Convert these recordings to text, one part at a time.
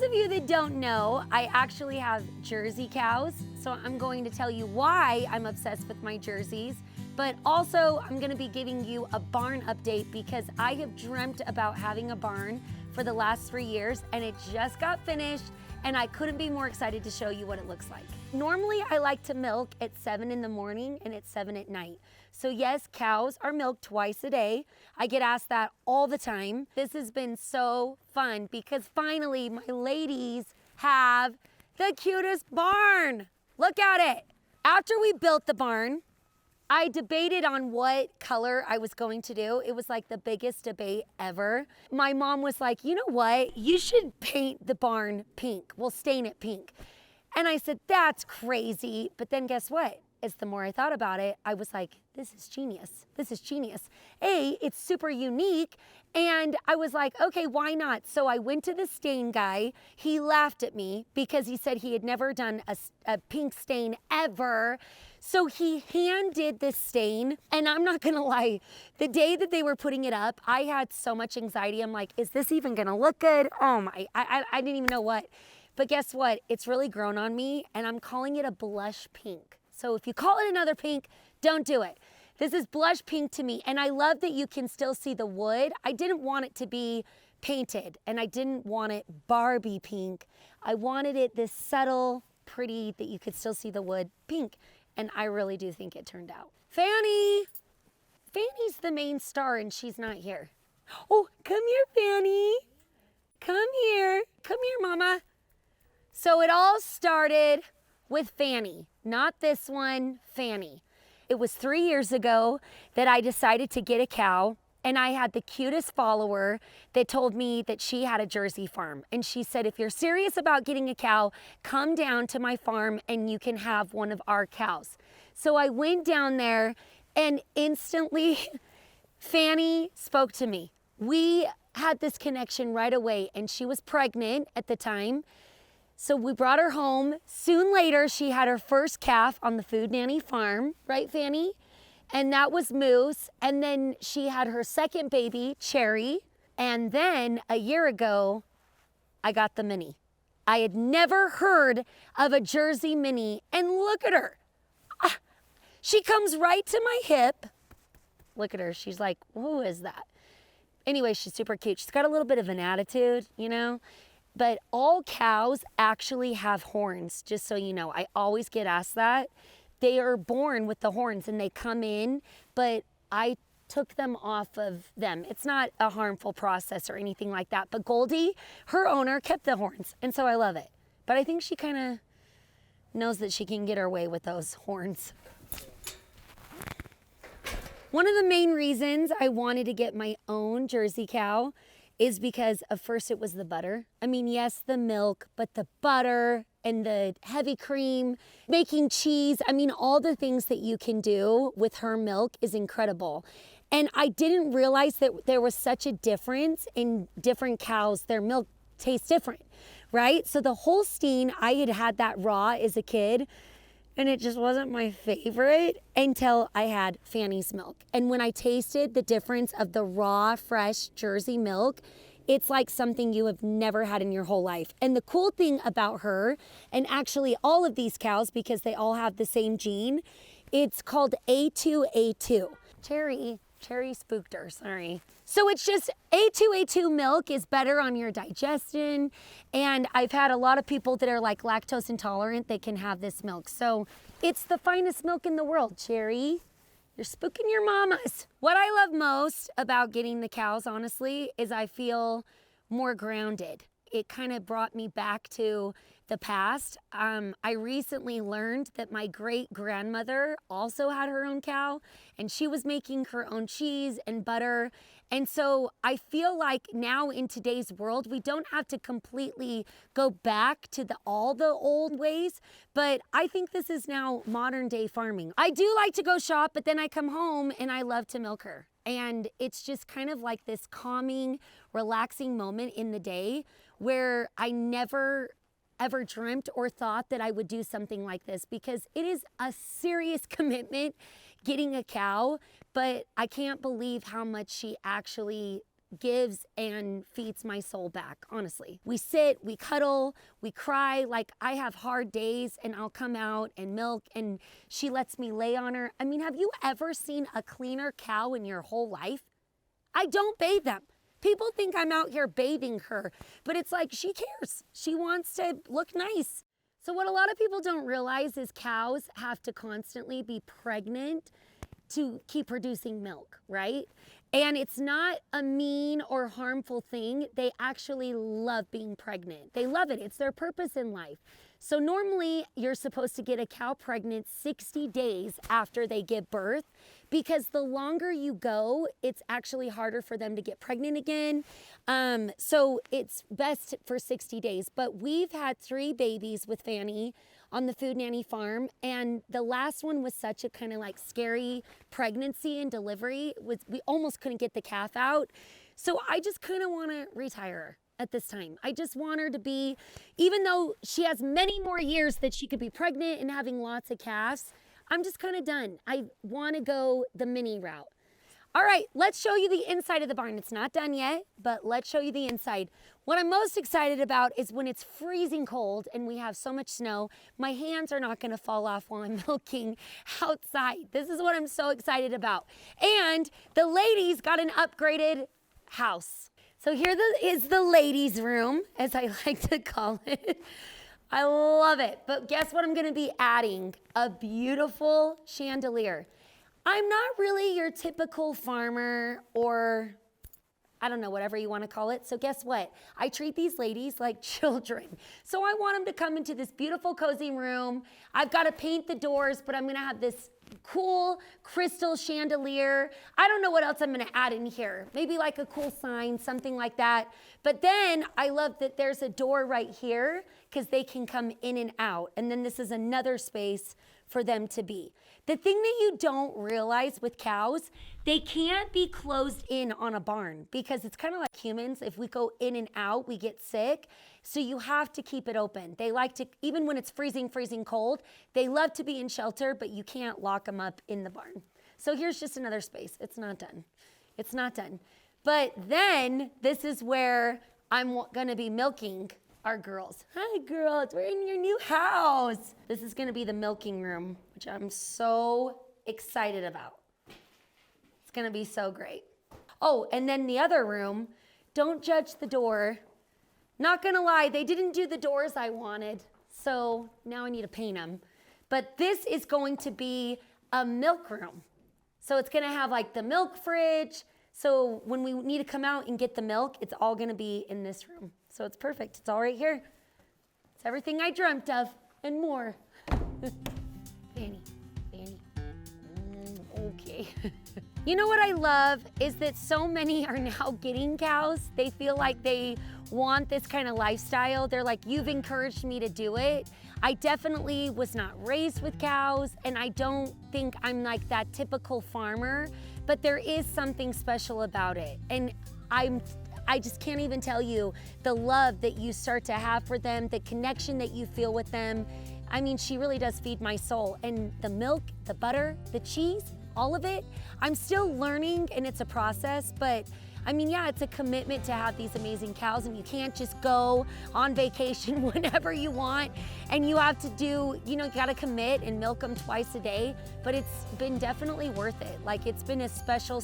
those of you that don't know, I actually have Jersey cows. So I'm going to tell you why I'm obsessed with my Jerseys. But also I'm gonna be giving you a barn update because I have dreamt about having a barn for the last 3 years and it just got finished and I couldn't be more excited to show you what it looks like. Normally I like to milk at 7 in the morning and at 7 at night. So yes, cows are milked twice a day. I get asked that all the time. This has been so fun because finally my ladies have the cutest barn. Look at it. After we built the barn, I debated on what color I was going to do. It was like the biggest debate ever. My mom was like, you know what? You should paint the barn pink. We'll stain it pink. And I said, that's crazy. But then guess what? As the more I thought about it, I was like, this is genius. This is genius. A, it's super unique. And I was like, okay, why not? So I went to the stain guy. He laughed at me because he said he had never done a pink stain ever. So he hand did this stain, and I'm not gonna lie, the day that they were putting it up, I had so much anxiety. I'm like, is this even gonna look good? Oh my, I didn't even know what. But guess what? It's really grown on me, and I'm calling it a blush pink. So if you call it another pink, don't do it. This is blush pink to me, and I love that you can still see the wood. I didn't want it to be painted, and I didn't want it Barbie pink. I wanted it this subtle, pretty, that you could still see the wood pink. And I really do think it turned out. Fannie! Fannie's the main star and she's not here. Oh, come here, Fannie. Come here. Come here, Mama. So it all started with Fannie. Not this one, Fannie. It was 3 years ago that I decided to get a cow. And I had the cutest follower that told me that she had a Jersey farm. And she said, if you're serious about getting a cow, come down to my farm and you can have one of our cows. So I went down there and instantly Fannie spoke to me. We had this connection right away and she was pregnant at the time. So we brought her home. Soon later, she had her first calf on the Food Nanny farm, right, Fannie? And that was Moose. And then she had her second baby, Cherry. And then a year ago, I got the mini. I had never heard of a Jersey mini. And look at her. She comes right to my hip. Look at her. She's like, who is that? Anyway, she's super cute. She's got a little bit of an attitude, you know. But all cows actually have horns, just so you know. I always get asked that. They are born with the horns and they come in, but I took them off of them. It's not a harmful process or anything like that. But Goldie, her owner, kept the horns. And so I love it. But I think she kind of knows that she can get her way with those horns. One of the main reasons I wanted to get my own Jersey cow is because at first it was the butter. I mean, yes, the milk, but the butter and the heavy cream, making cheese. I mean, all the things that you can do with her milk is incredible. And I didn't realize that there was such a difference in different cows. Their milk tastes different, right? So the Holstein, I had had that raw as a kid and it just wasn't my favorite until I had Fannie's milk. And when I tasted the difference of the raw, fresh Jersey milk, it's like something you have never had in your whole life. And the cool thing about her, and actually all of these cows, because they all have the same gene, it's called A2A2. Cherry spooked her, sorry. So it's just A2A2 milk is better on your digestion. And I've had a lot of people that are like lactose intolerant, they can have this milk. So it's the finest milk in the world, Cherry. You're spooking your mamas. What I love most about getting the cows, honestly, is I feel more grounded. It kind of brought me back to the past. I recently learned that my great-grandmother also had her own cow, and she was making her own cheese and butter. And so I feel like now in today's world, we don't have to completely go back to all the old ways, but I think this is now modern day farming. I do like to go shop, but then I come home and I love to milk her. And it's just kind of like this calming, relaxing moment in the day where I never ever dreamt or thought that I would do something like this, because it is a serious commitment getting a cow, but I can't believe how much she actually gives and feeds my soul back, honestly. We sit, we cuddle, we cry. Like, I have hard days and I'll come out and milk and she lets me lay on her. I mean, have you ever seen a cleaner cow in your whole life? I don't bathe them. People think I'm out here bathing her, but it's like she cares. She wants to look nice. So what a lot of people don't realize is cows have to constantly be pregnant to keep producing milk, right? And it's not a mean or harmful thing. They actually love being pregnant. They love it. It's their purpose in life. So normally you're supposed to get a cow pregnant 60 days after they give birth, because the longer you go, it's actually harder for them to get pregnant again. So it's best for 60 days. But we've had 3 babies with Fannie on the Food Nanny farm, and the last one was such a kind of like scary pregnancy and delivery. We almost couldn't get the calf out. So I just kind of want to retire her at this time. I just want her to be, even though she has many more years that she could be pregnant and having lots of calves, I'm just kind of done. I want to go the mini route. All right, let's show you the inside of the barn. It's not done yet, but let's show you the inside. What I'm most excited about is when it's freezing cold and we have so much snow, my hands are not gonna fall off while I'm milking outside. This is what I'm so excited about. And the ladies got an upgraded house. So here is the ladies' room, as I like to call it. I love it, but guess what I'm gonna be adding? A beautiful chandelier. I'm not really your typical farmer, or I don't know, whatever you want to call it. So guess what? I treat these ladies like children. So I want them to come into this beautiful, cozy room. I've got to paint the doors, but I'm going to have this cool crystal chandelier. I don't know what else I'm going to add in here. Maybe like a cool sign, something like that. But then I love that there's a door right here because they can come in and out. And then this is another space for them to be. The thing that you don't realize with cows, they can't be closed in on a barn because it's kind of like humans. If we go in and out, we get sick. So you have to keep it open. They like to, even when it's freezing cold, they love to be in shelter, but you can't lock them up in the barn. So here's just another space. It's not done. It's not done. But then this is where I'm gonna be milking our girls. Hi girls, we're in your new house. This is gonna be the milking room, which I'm so excited about. It's gonna be so great. Oh, and then the other room, don't judge the door. Not gonna lie, they didn't do the doors I wanted, so now I need to paint them. But this is going to be a milk room. So it's gonna have like the milk fridge. So when we need to come out and get the milk, it's all gonna be in this room. So it's perfect, it's all right here. It's everything I dreamt of and more. Fannie. Okay. You know what I love is that so many are now getting cows. They feel like they want this kind of lifestyle. They're like, you've encouraged me to do it. I definitely was not raised with cows, and I don't think I'm like that typical farmer, but there is something special about it. And I just can't even tell you the love that you start to have for them, the connection that you feel with them. I mean, she really does feed my soul. And the milk, the butter, the cheese, all of it, I'm still learning, and it's a process, but I mean, yeah, it's a commitment to have these amazing cows, and you can't just go on vacation whenever you want, and you have to do, you gotta commit and milk them twice a day, but it's been definitely worth it. Like, it's been a special,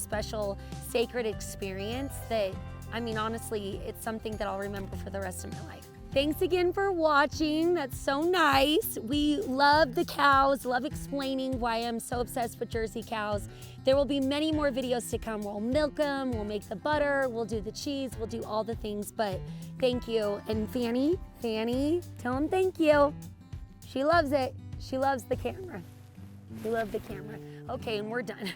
sacred experience that, I mean, honestly, it's something that I'll remember for the rest of my life. Thanks again for watching. That's so nice. We love the cows, love explaining why I'm so obsessed with Jersey cows. There will be many more videos to come. We'll milk them, we'll make the butter, we'll do the cheese, we'll do all the things, but thank you. And Fannie, tell them thank you. She loves it. She loves the camera. We love the camera. Okay, and we're done.